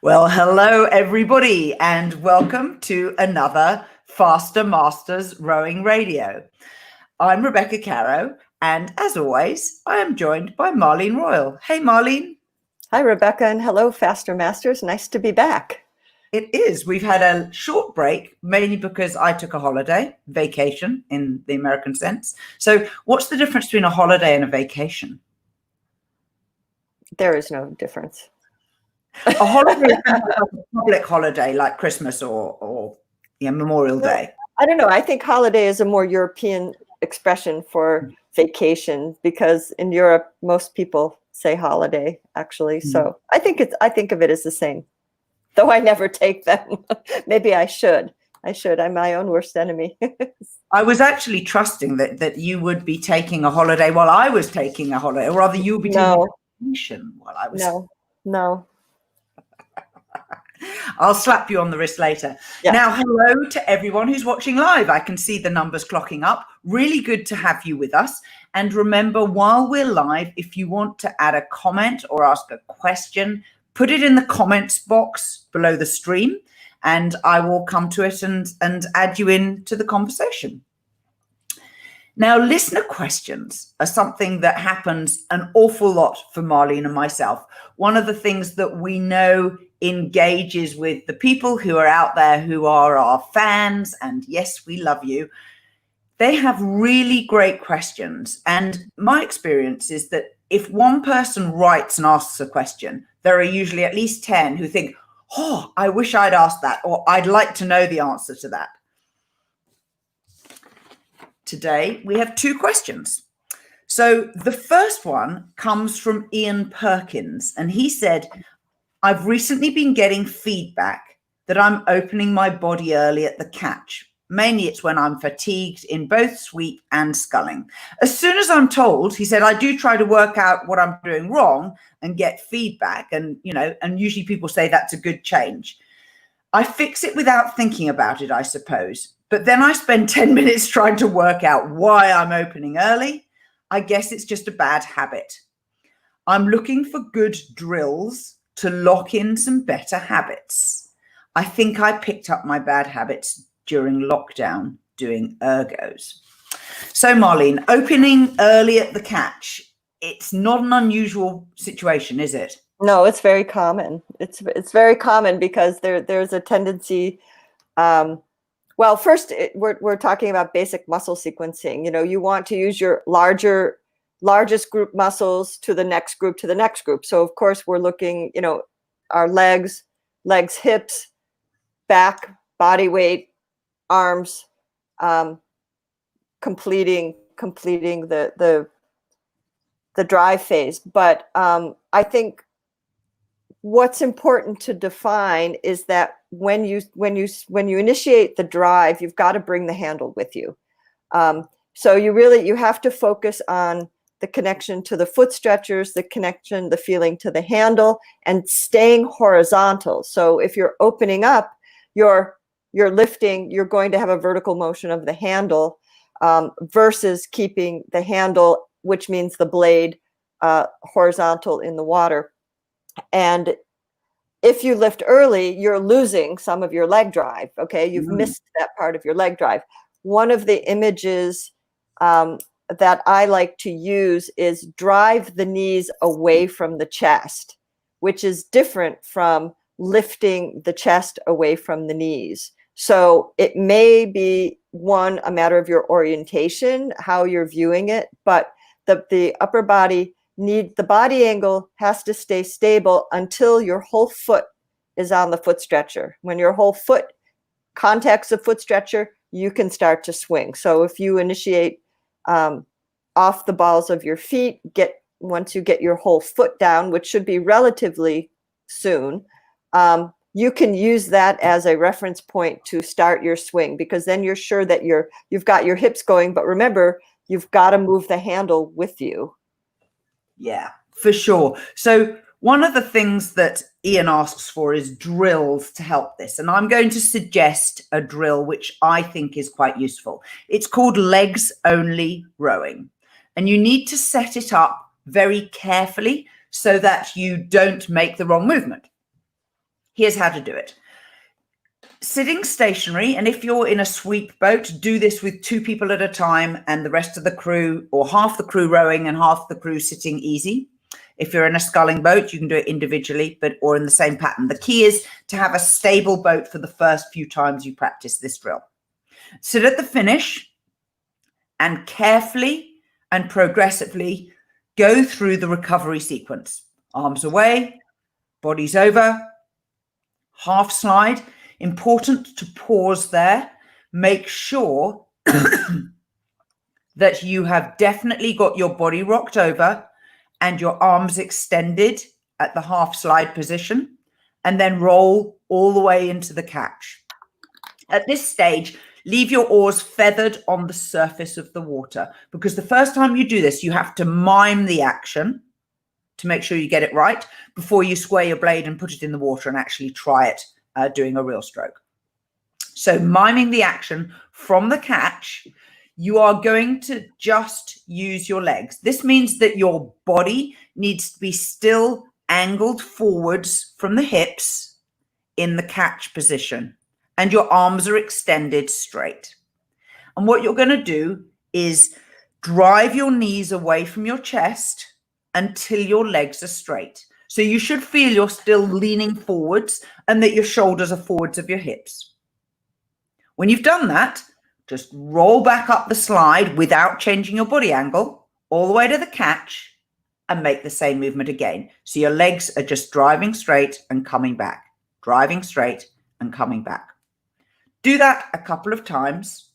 Well, hello, everybody, and welcome to another Faster Masters Rowing Radio. I'm Rebecca Caro, and as always, I am joined by Marlene Royal. Hey, Marlene. Hi, Rebecca, and hello, Faster Masters. Nice to be back. It is. We've had a short break, mainly because I took a holiday, vacation in the American sense. So what's the difference between a holiday and a vacation? There is no difference. A holiday is like a public holiday like Christmas or Memorial Day. I don't know. I think holiday is a more European expression for vacation, because in Europe, most people say holiday, actually. So I think of it as the same, though I never take them. Maybe I should. I'm my own worst enemy. I was actually trusting that you would be taking a holiday while I was taking a holiday, or rather you would be taking a vacation while I was. No. I'll slap you on the wrist later. Yeah. Now, hello to everyone who's watching live. I can see the numbers clocking up. Really good to have you with us. And remember, while we're live, if you want to add a comment or ask a question, put it in the comments box below the stream, and I will come to it and add you into the conversation. Now, listener questions are something that happens an awful lot for Marlene and myself. One of the things that we know engages with the people who are out there who are our fans, and yes, we love you. They have really great questions. And my experience is that if one person writes and asks a question, there are usually at least 10 who think, oh, I wish I'd asked that, or I'd like to know the answer to that. Today, we have 2 questions. So the first one comes from Ian Perkins, and he said, I've recently been getting feedback that I'm opening my body early at the catch. Mainly it's when I'm fatigued in both sweep and sculling. As soon as I'm told, he said, I do try to work out what I'm doing wrong and get feedback. And, and usually people say that's a good change. I fix it without thinking about it, I suppose. But then I spend 10 minutes trying to work out why I'm opening early. I guess it's just a bad habit. I'm looking for good drills to lock in some better habits. I think I picked up my bad habits during lockdown doing ergos. So Marlene, opening early at the catch, it's not an unusual situation, is it? No, it's very common. It's very common because there's a tendency. Well, first, we're talking about basic muscle sequencing. You want to use your largest group muscles to the next group to the next group. So of course we're looking, our legs, hips, back, body weight, arms, completing the drive phase. But I think what's important to define is that when you initiate the drive, you've got to bring the handle with you. So you have to focus on the connection to the foot stretchers, the feeling to the handle, and staying horizontal. So if you're opening up, you're lifting, you're going to have a vertical motion of the handle versus keeping the handle, which means the blade, horizontal in the water. And if you lift early, you're losing some of your leg drive. Okay, you've missed that part of your leg drive. One of the images that I like to use is drive the knees away from the chest, which is different from lifting the chest away from the knees. So it may be a matter of your orientation, how you're viewing it, but the upper body the body angle has to stay stable until your whole foot is on the foot stretcher. When your whole foot contacts the foot stretcher, you can start to swing. So if you initiate off the balls of your feet, once you get your whole foot down, which should be relatively soon, you can use that as a reference point to start your swing, because then you're sure that you've got your hips going. But remember, you've got to move the handle with you. Yeah, for sure. So one of the things that Ian asks for is drills to help this. And I'm going to suggest a drill which I think is quite useful. It's called legs only rowing. And you need to set it up very carefully so that you don't make the wrong movement. Here's how to do it. Sitting stationary, and if you're in a sweep boat, do this with 2 people at a time and the rest of the crew, or half the crew rowing and half the crew sitting easy. If you're in a sculling boat, you can do it individually, or in the same pattern. The key is to have a stable boat for the first few times you practice this drill. Sit at the finish and carefully and progressively go through the recovery sequence. Arms away, bodies over, half slide. Important to pause there. Make sure that you have definitely got your body rocked over and your arms extended at the half slide position, and then roll all the way into the catch. At this stage, leave your oars feathered on the surface of the water, because the first time you do this, you have to mime the action to make sure you get it right before you square your blade and put it in the water and actually try it doing a real stroke. So miming the action from the catch, you are going to just use your legs. This means that your body needs to be still angled forwards from the hips in the catch position, and your arms are extended straight. And what you're going to do is drive your knees away from your chest until your legs are straight. So you should feel you're still leaning forwards and that your shoulders are forwards of your hips. When you've done that, just roll back up the slide without changing your body angle all the way to the catch and make the same movement again. So your legs are just driving straight and coming back, driving straight and coming back. Do that a couple of times.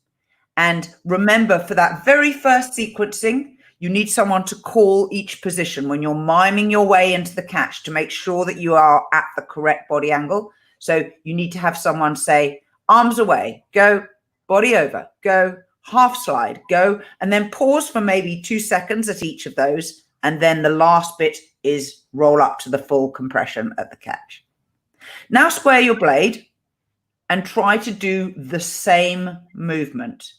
And remember, for that very first sequencing, you need someone to call each position when you're miming your way into the catch to make sure that you are at the correct body angle. So you need to have someone say, arms away, go, body over, go, half slide, go, and then pause for maybe 2 seconds at each of those. And then the last bit is roll up to the full compression at the catch. Now square your blade and try to do the same movement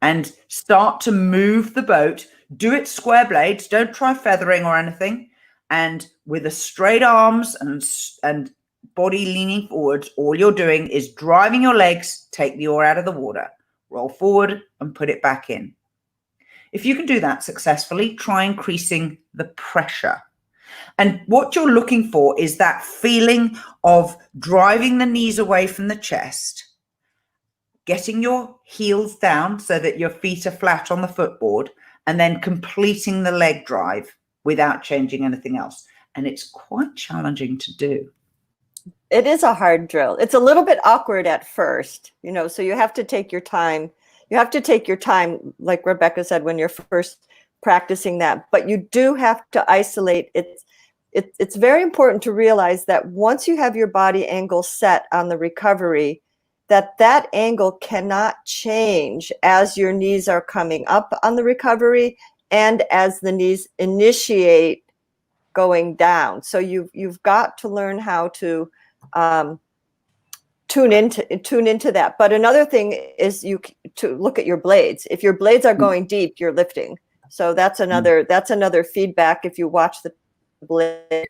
and start to move the boat. Do it square blades. Don't try feathering or anything. And with a straight arms and body leaning forwards, all you're doing is driving your legs, take the oar out of the water, roll forward and put it back in. If you can do that successfully, try increasing the pressure. And what you're looking for is that feeling of driving the knees away from the chest, getting your heels down so that your feet are flat on the footboard, and then completing the leg drive without changing anything else. And it's quite challenging to do. It is a hard drill. It's a little bit awkward at first, so you have to take your time. You have to take your time, like Rebecca said, when you're first practicing that. But you do have to isolate. It's very important to realize that once you have your body angle set on the recovery, that angle cannot change as your knees are coming up on the recovery and as the knees initiate going down. So you've got to learn how to tune into that. But another thing is to look at your blades. If your blades are going deep, you're lifting. So that's another feedback. If you watch the blade,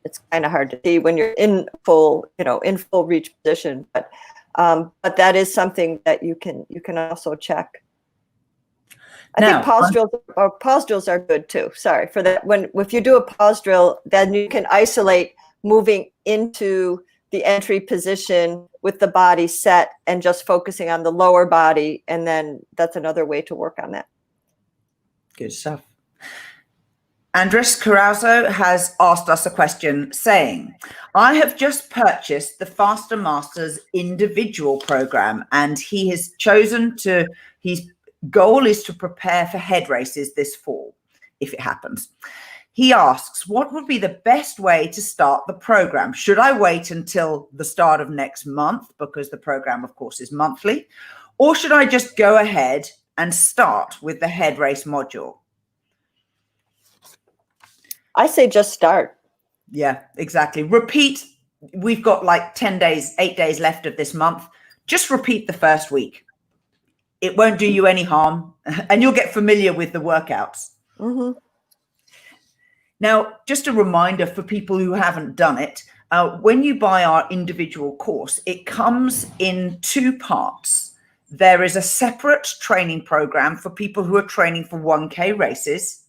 it's kind of hard to see when you're in full reach position, but that is something that you can also check. I think pause drills are good too. Sorry for that. If you do a pause drill, then you can isolate moving into the entry position with the body set and just focusing on the lower body, and then that's another way to work on that. Good stuff. Andres Carazo has asked us a question saying, I have just purchased the Faster Masters individual program, and he has chosen his goal is to prepare for head races this fall, if it happens. He asks, what would be the best way to start the program? Should I wait until the start of next month, because the program, of course, is monthly, or should I just go ahead and start with the head race module? I say just start. Yeah, exactly. Repeat. We've got like 8 days left of this month. Just repeat the first week. It won't do you any harm, and you'll get familiar with the workouts. Mm-hmm. Now, just a reminder for people who haven't done it, when you buy our individual course, it comes in two parts. There is a separate training program for people who are training for 1K races,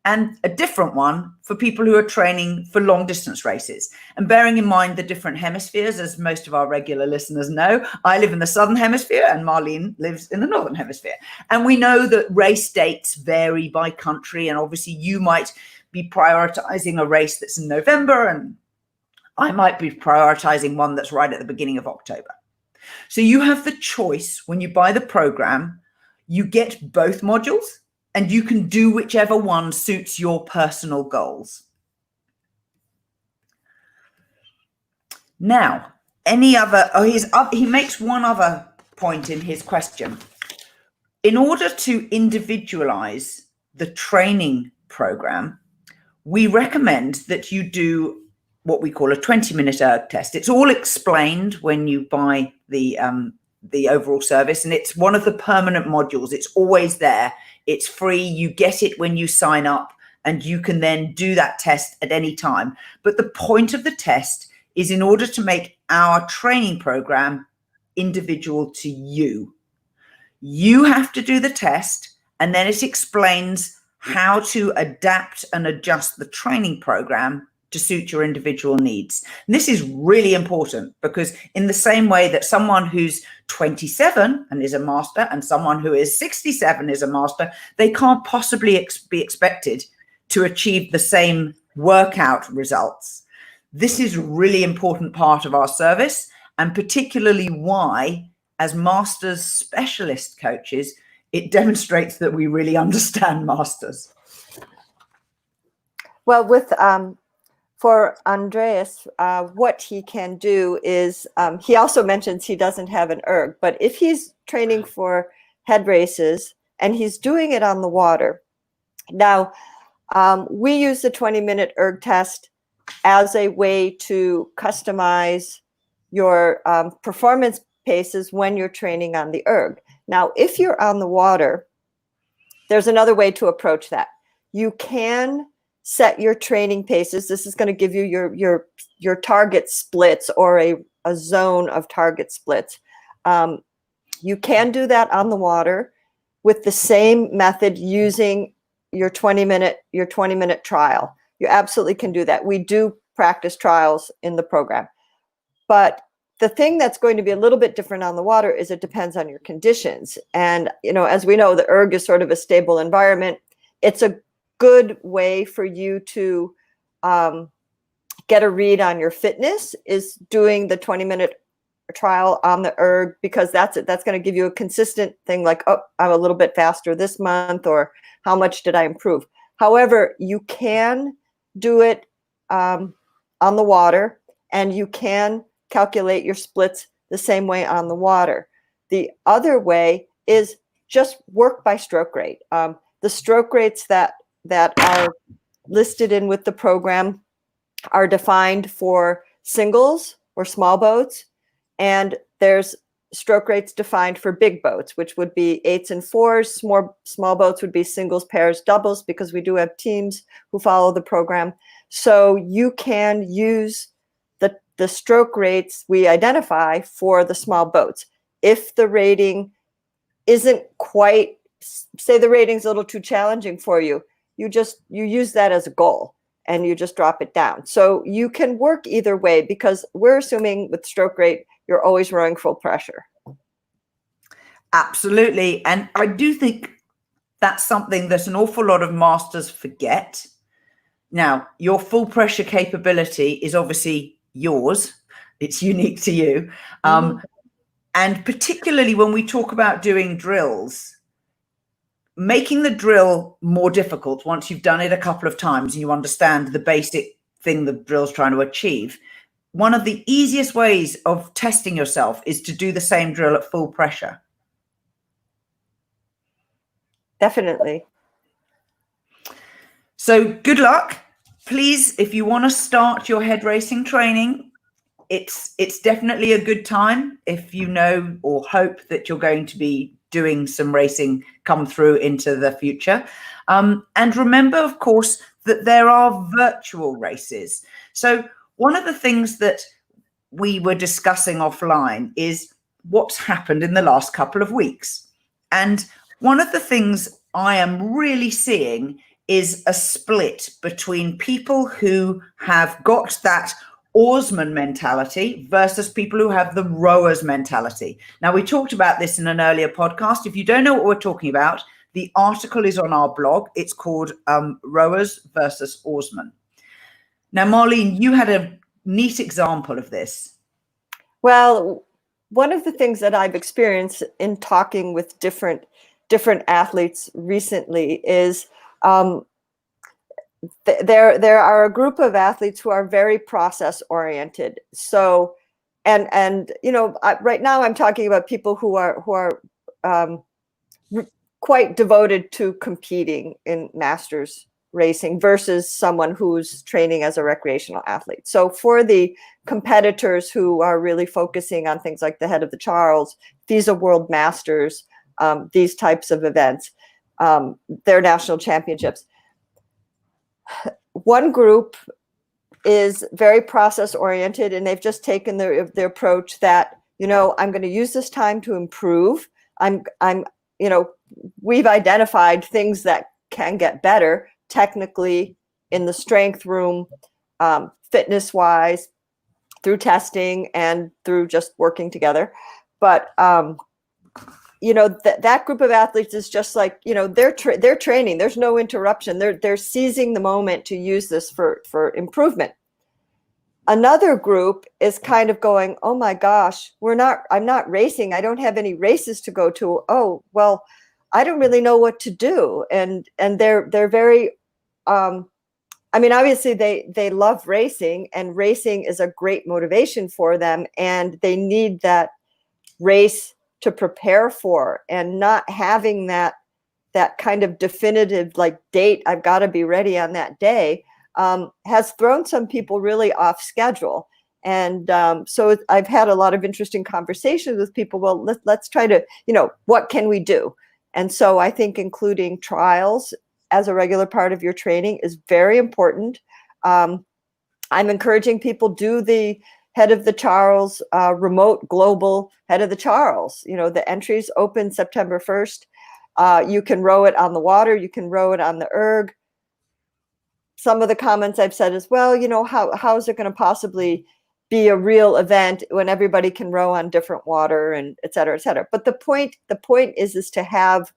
and a different one for people who are training for long distance races. And bearing in mind the different hemispheres, as most of our regular listeners know, I live in the Southern Hemisphere and Marlene lives in the Northern Hemisphere. And we know that race dates vary by country. And obviously you might be prioritizing a race that's in November, and I might be prioritizing one that's right at the beginning of October. So you have the choice when you buy the program, you get both modules, and you can do whichever one suits your personal goals. Now, he makes one other point in his question. In order to individualize the training program, we recommend that you do what we call a 20-minute erg test. It's all explained when you buy the overall service, and it's one of the permanent modules. It's always there. It's free. You get it when you sign up, and you can then do that test at any time. But the point of the test is in order to make our training program individual to you. You have to do the test, and then it explains how to adapt and adjust the training program to suit your individual needs. And this is really important because in the same way that someone who's 27 and is a master and someone who is 67 is a master, they can't possibly be expected to achieve the same workout results. This is a really important part of our service, and particularly why, as masters specialist coaches, it demonstrates that we really understand masters. Well, for Andreas, what he can do is, he also mentions he doesn't have an erg, but if he's training for head races and he's doing it on the water, now we use the 20-minute erg test as a way to customize your performance paces when you're training on the erg. Now, if you're on the water, there's another way to approach that. You can set your training paces. This is going to give you your target splits or a zone of target splits. You can do that on the water with the same method using your 20-minute trial. You absolutely can do that. We do practice trials in the program. But the thing that's going to be a little bit different on the water is it depends on your conditions. And, as we know, the erg is sort of a stable environment. It's a good way for you to get a read on your fitness is doing the 20-minute trial on the erg, because that's going to give you a consistent thing like, oh, I'm a little bit faster this month, or how much did I improve? However, you can do it on the water, and you can calculate your splits the same way on the water. The other way is just work by stroke rate. The stroke rates that are listed in with the program are defined for singles or small boats, and there's stroke rates defined for big boats, which would be 8s and 4s. Small boats would be singles, pairs, doubles, because we do have teams who follow the program. So you can use the stroke rates we identify for the small boats. If the rating isn't quite, say the rating's a little too challenging for you, you use that as a goal and you just drop it down. So you can work either way, because we're assuming with stroke rate, you're always rowing full pressure. Absolutely. And I do think that's something that an awful lot of masters forget. Now, your full pressure capability is obviously yours. It's unique to you. And particularly when we talk about doing drills, making the drill more difficult once you've done it a couple of times and you understand the basic thing the drill's trying to achieve. One of the easiest ways of testing yourself is to do the same drill at full pressure. Definitely. So good luck. Please, if you want to start your head racing training, it's definitely a good time if you know or hope that you're going to be doing some racing come through into the future. And remember, of course, that there are virtual races. So one of the things that we were discussing offline is what's happened in the last couple of weeks. And one of the things I am really seeing is a split between people who have got that oarsman mentality versus people who have the rowers mentality. Now, we talked about this in an earlier podcast. If you don't know what we're talking about, the article is on our blog. It's called Rowers versus Oarsmen. Now, Marlene, you had a neat example of this. Well, one of the things that I've experienced in talking with different athletes recently is there are a group of athletes who are very process oriented. So, and you know, right now I'm talking about people who are quite devoted to competing in masters racing versus someone who's training as a recreational athlete. So for the competitors who are really focusing on things like the Head of the Charles, these are World Masters, these types of events, their national championships. One group is very process oriented, and they've just taken the approach that, you know, I'm going to use this time to improve. You know, we've identified things that can get better technically in the strength room, fitness wise, through testing and through just working together. But you know, that group of athletes is just like, you know, they're training. There's no interruption. They're seizing the moment to use this for improvement. Another group is kind of going, oh my gosh, I'm not racing. I don't have any races to go to. Oh, well, I don't really know what to do. And they're very, I mean, obviously they love racing, and racing is a great motivation for them, and they need that race to prepare for, and not having that kind of definitive like date, I've got to be ready on that day, has thrown some people really off schedule. And so I've had a lot of interesting conversations with people. Well, let's try to, you know, what can we do? And so I think including trials as a regular part of your training is very important. I'm encouraging people do the Head of the Charles, remote global Head of the Charles. You know, the entries open September 1st. You can row it on the water. You can row it on the erg. Some of the comments I've said is, well, you know, how is it going to possibly be a real event when everybody can row on different water, and et cetera, et cetera. But the point is to have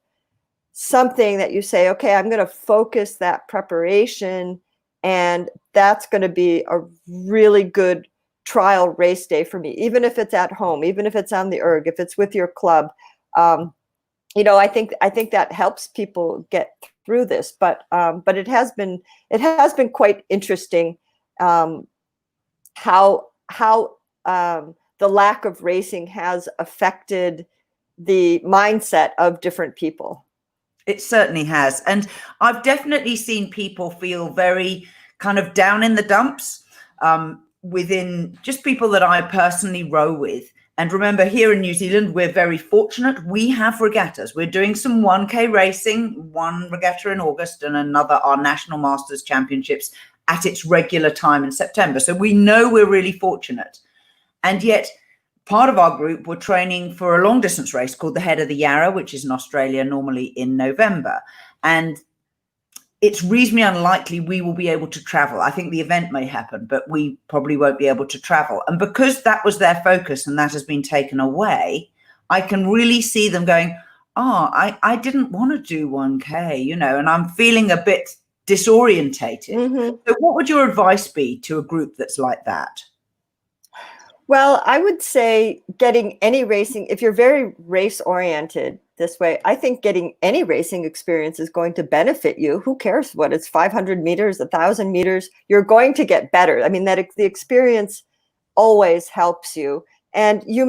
something that you say, okay, I'm going to focus that preparation, and that's going to be a really good trial race day for me, even if it's at home, even if it's on the erg, if it's with your club. You know, I think that helps people get through this, but it has been quite interesting how the lack of racing has affected the mindset of different people. It certainly has. And I've definitely seen people feel very kind of down in the dumps within just people that I personally row with. And remember, here in New Zealand, we're very fortunate. We have regattas. We're doing some 1K racing, one regatta in August and another, our National Masters Championships, at its regular time in September. So we know we're really fortunate. And yet part of our group were training for a long distance race called the Head of the Yarra, which is in Australia, normally in November. And it's reasonably unlikely we will be able to travel. I think the event may happen, but we probably won't be able to travel. And because that was their focus and that has been taken away, I can really see them going, I didn't want to do 1K, you know, and I'm feeling a bit disorientated. Mm-hmm. So what would your advice be to a group that's like that? Well, I would say getting any racing, if you're very race oriented this way, I think getting any racing experience is going to benefit you. Who cares what it's 500 meters, 1,000 meters, you're going to get better. I mean, the experience always helps you, and you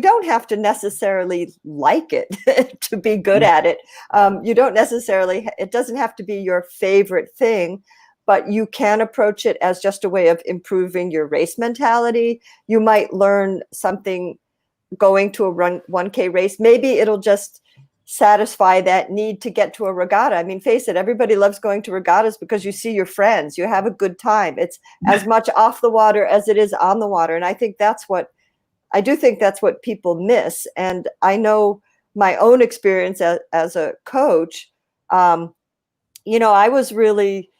don't have to necessarily like it to be good at it. It doesn't have to be your favorite thing, but you can approach it as just a way of improving your race mentality. You might learn something going to a 1K race. Maybe it'll just satisfy that need to get to a regatta. I mean, face it, everybody loves going to regattas because you see your friends, you have a good time. It's as much off the water as it is on the water. And I do think that's what people miss. And I know my own experience as a coach, I was really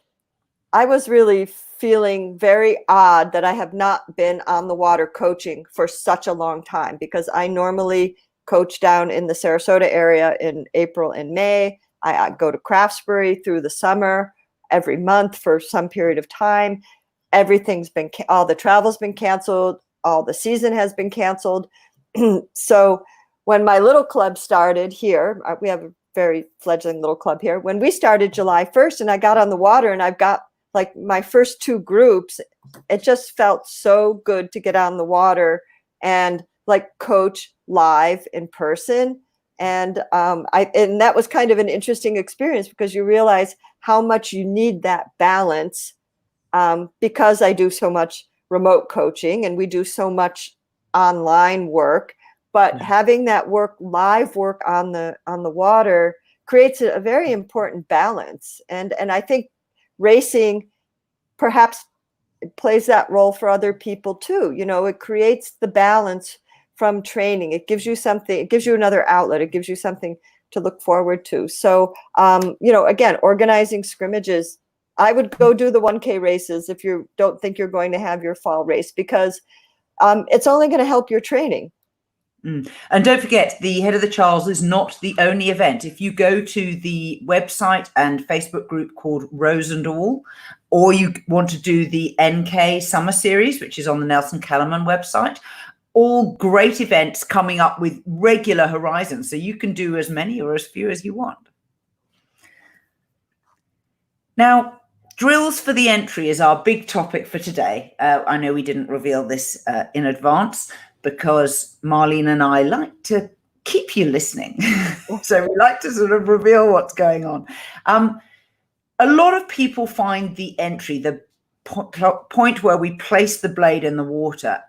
feeling very odd that I have not been on the water coaching for such a long time, because I normally coach down in the Sarasota area in April and May. I go to Craftsbury through the summer every month for some period of time. All the travel's been canceled. All the season has been canceled. So when my little club started here, we have a very fledgling little club here. When we started July 1st and I got on the water and I've got like my first 2 groups, it just felt so good to get on the water and like coach live in person. And and that was kind of an interesting experience, because you realize how much you need that balance, because I do so much remote coaching and we do so much online work, but having that live work on the water creates a very important balance. And I think racing perhaps plays that role for other people too. It creates the balance from training. It gives you something, it gives you another outlet. It gives you something to look forward to. So, again, organizing scrimmages, I would go do the 1K races if you don't think you're going to have your fall race, because it's only going to help your training. And don't forget, the Head of the Charles is not the only event. If you go to the website and Facebook group called Rose and All, or you want to do the NK Summer Series, which is on the Nelson Kellerman website, all great events coming up with regular horizons. So you can do as many or as few as you want. Now, drills for the entry is our big topic for today. I know we didn't reveal this in advance, because Marlene and I like to keep you listening. So we like to sort of reveal what's going on. A lot of people find the entry, the point where we place the blade in the water,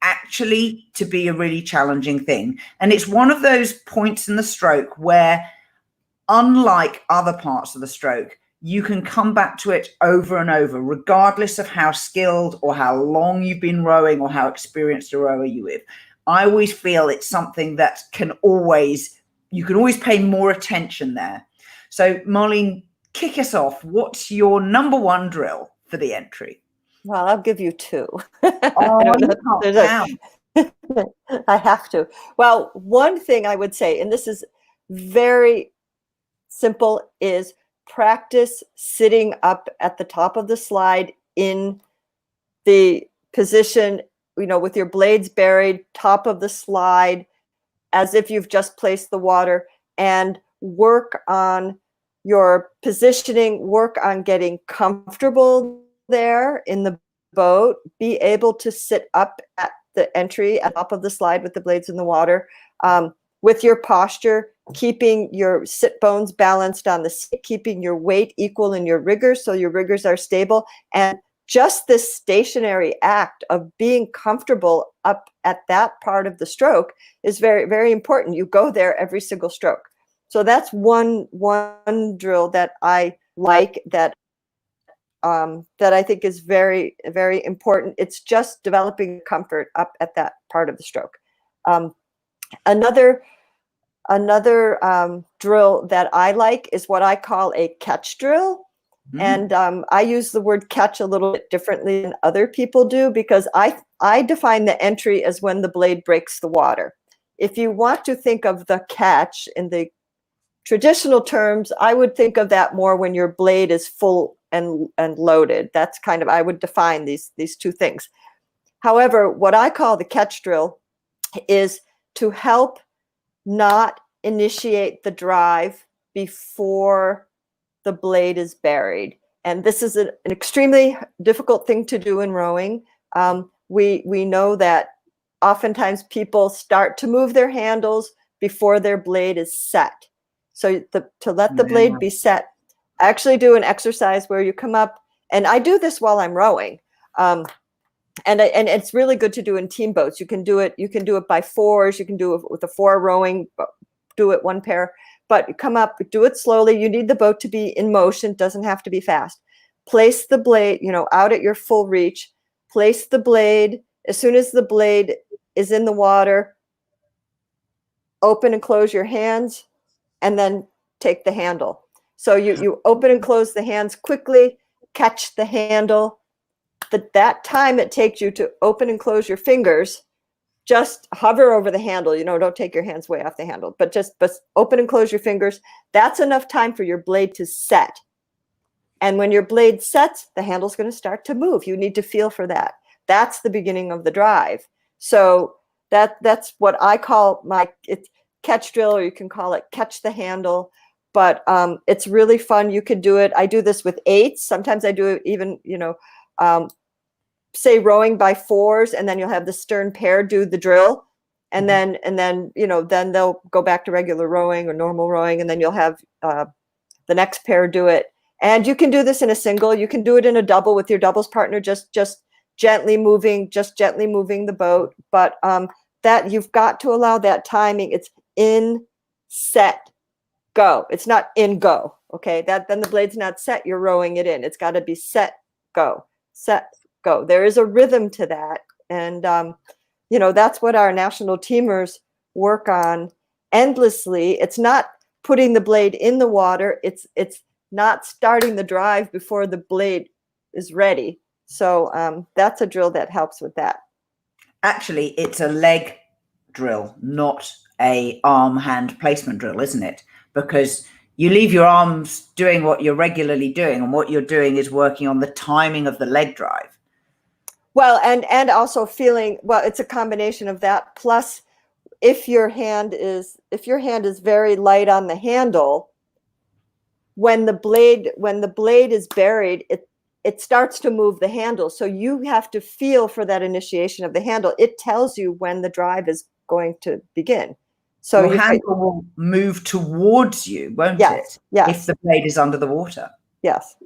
actually to be a really challenging thing. And it's one of those points in the stroke where, unlike other parts of the stroke, you can come back to it over and over, regardless of how skilled or how long you've been rowing or how experienced a rower you are. I always feel it's something that you can always pay more attention there. So Marlene, kick us off. What's your number 1 drill for the entry? Well, I'll give you 2. I have to. Well, one thing I would say, and this is very simple, is practice sitting up at the top of the slide in the position, with your blades buried, top of the slide, as if you've just placed the water, and work on your positioning, work on getting comfortable there in the boat, be able to sit up at the entry at the top of the slide with the blades in the water, with your posture, keeping your sit bones balanced on the seat, keeping your weight equal in your riggers so your riggers are stable. And just this stationary act of being comfortable up at that part of the stroke is very, very important. You go there every single stroke. So that's one drill that I like, that I think is very, very important. It's just developing comfort up at that part of the stroke. Another drill that I like is what I call a catch drill. And I use the word catch a little bit differently than other people do, because I define the entry as when the blade breaks the water. If you want to think of the catch in the traditional terms, I would think of that more when your blade is full and loaded. That's kind of, I would define these 2 things. However, what I call the catch drill is to help not initiate the drive before the blade is buried. And this is an extremely difficult thing to do in rowing. We know that oftentimes people start to move their handles before their blade is set. So to let the blade be set, I actually do an exercise where you come up, and I do this while I'm rowing. and it's really good to do in team boats. You can do it by fours. You can do it with a 4 rowing, do it 1 pair, but come up, do it slowly. You need the boat to be in motion. Doesn't have to be fast. Place the blade, out at your full reach. Place the blade. As soon as the blade is in the water, open and close your hands, and then take the handle. So you open and close the hands quickly, catch the handle. That time it takes you to open and close your fingers, just hover over the handle. Don't take your hands way off the handle, but open and close your fingers. That's enough time for your blade to set. And when your blade sets, the handle's going to start to move. You need to feel for that. That's the beginning of the drive. So that's what I call it's catch drill, or you can call it catch the handle. But it's really fun. You could do it. I do this with 8s. Sometimes I do it even, say rowing by 4s, and then you'll have the stern pair do the drill. And then then they'll go back to regular rowing or normal rowing. And then you'll have the next pair do it. And you can do this in a single. You can do it in a double with your doubles partner, just gently moving the boat. But that you've got to allow that timing. It's in, set, go. It's not in, go. Okay, then the blade's not set. You're rowing it in. It's got to be set, go, set, go. There is a rhythm to that, and that's what our national teamers work on endlessly. It's not putting the blade in the water. It's not starting the drive before the blade is ready. So that's a drill that helps with that. Actually, it's a leg drill, not a arm hand placement drill, isn't it? Because you leave your arms doing what you're regularly doing, and what you're doing is working on the timing of the leg drive. Well, and also feeling, well, it's a combination of that. Plus, if your hand is very light on the handle, when the blade is buried, it starts to move the handle. So you have to feel for that initiation of the handle. It tells you when the drive is going to begin. So your handle will move towards you, won't it? Yes. If the blade is under the water. Yes.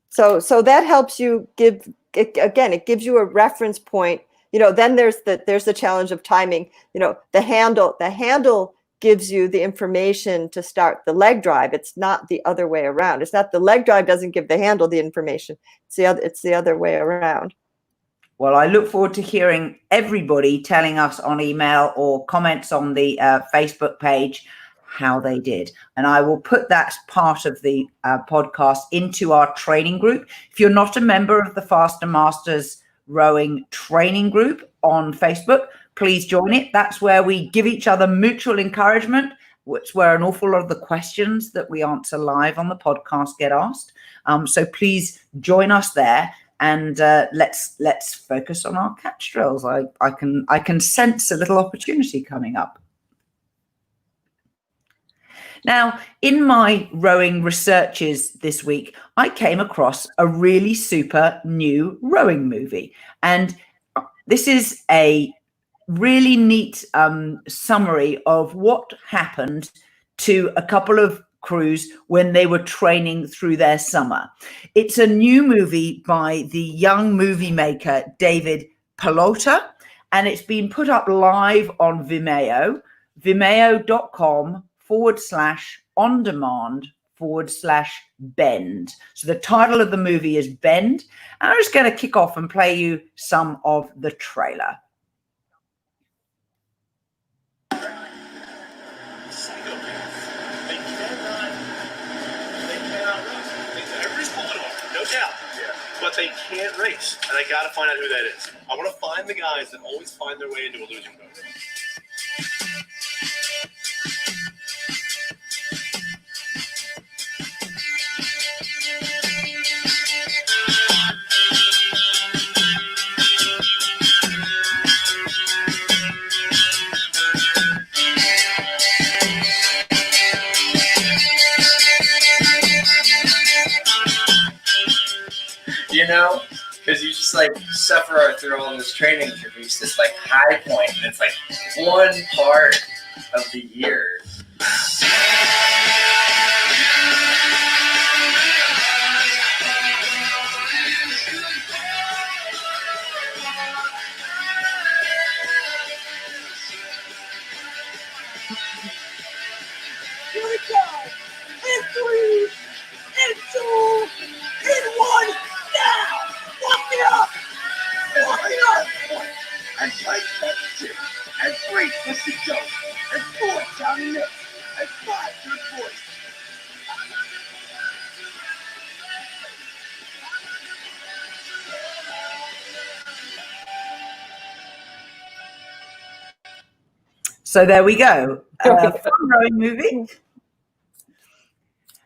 So that helps you it gives you a reference point. Then there's the challenge of timing. The handle gives you the information to start the leg drive. It's not the other way around. It's not the leg drive doesn't give the handle the information. It's the other way around. Well, I look forward to hearing everybody telling us on email or comments on the Facebook page how they did. And I will put that part of the podcast into our training group. If you're not a member of the Faster Masters Rowing training group on Facebook, please join it. That's where we give each other mutual encouragement, which where an awful lot of the questions that we answer live on the podcast get asked. So please join us there, and let's focus on our catch drills. I can sense a little opportunity coming up. Now, in my rowing researches this week, I came across a really super new rowing movie. And this is a really neat summary of what happened to a couple of crews when they were training through their summer. It's a new movie by the young movie maker, David Pelota, and it's been put up live on Vimeo, vimeo.com/on-demand/Bend. So the title of the movie is Bend. And I'm just going to kick off and play you some of the trailer. But they can't race, and I gotta find out who that is. I want to find the guys that always find their way into a losing boat. Because you just suffer through all this training to reach this high point, and it's one part of the year. So there we go. Fun rowing movie.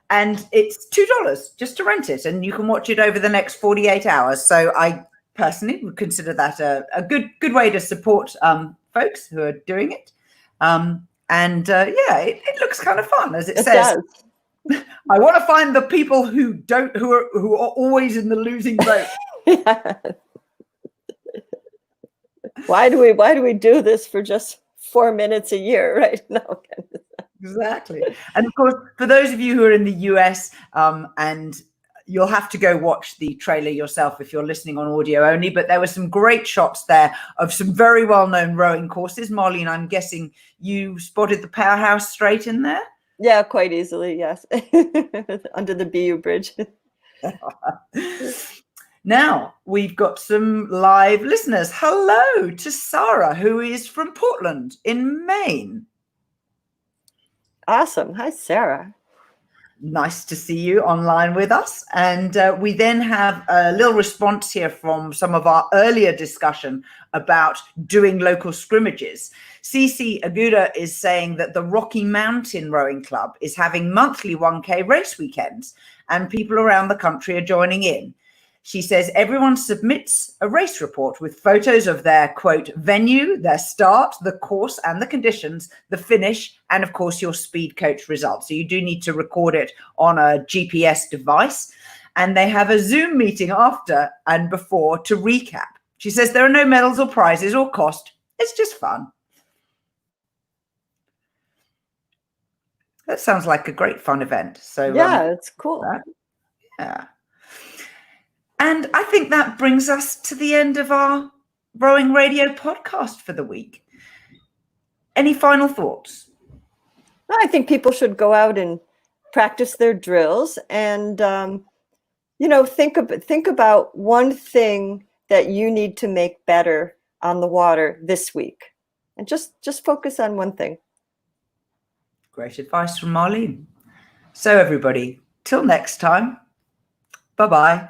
And it's $2 just to rent it, and you can watch it over the next 48 hours. So I personally would consider that a good way to support folks who are doing it. It looks kind of fun, as it says. Does. I want to find the people who are always in the losing boat. Yeah. Why do we do this for just 4 minutes a year, right? No. Exactly. And of course, for those of you who are in the US, and you'll have to go watch the trailer yourself if you're listening on audio only, but there were some great shots there of some very well-known rowing courses. Marlene, I'm guessing you spotted the Powerhouse Strait in there? Yeah, quite easily, yes. Under the BU Bridge. Now, we've got some live listeners. Hello to Sarah, who is from Portland in Maine. Awesome. Hi, Sarah. Nice to see you online with us. And we then have a little response here from some of our earlier discussion about doing local scrimmages. Cici Aguda is saying that the Rocky Mountain Rowing Club is having monthly 1K race weekends, and people around the country are joining in. She says everyone submits a race report with photos of their, quote, venue, their start, the course and the conditions, the finish, and of course your speed coach results. So you do need to record it on a GPS device. And they have a Zoom meeting after and before to recap. She says there are no medals or prizes or cost. It's just fun. That sounds like a great fun event. So yeah, it's cool. Yeah. And I think that brings us to the end of our Rowing Radio podcast for the week. Any final thoughts? I think people should go out and practice their drills and, think about one thing that you need to make better on the water this week, and just focus on one thing. Great advice from Marlene. So everybody, till next time, bye-bye.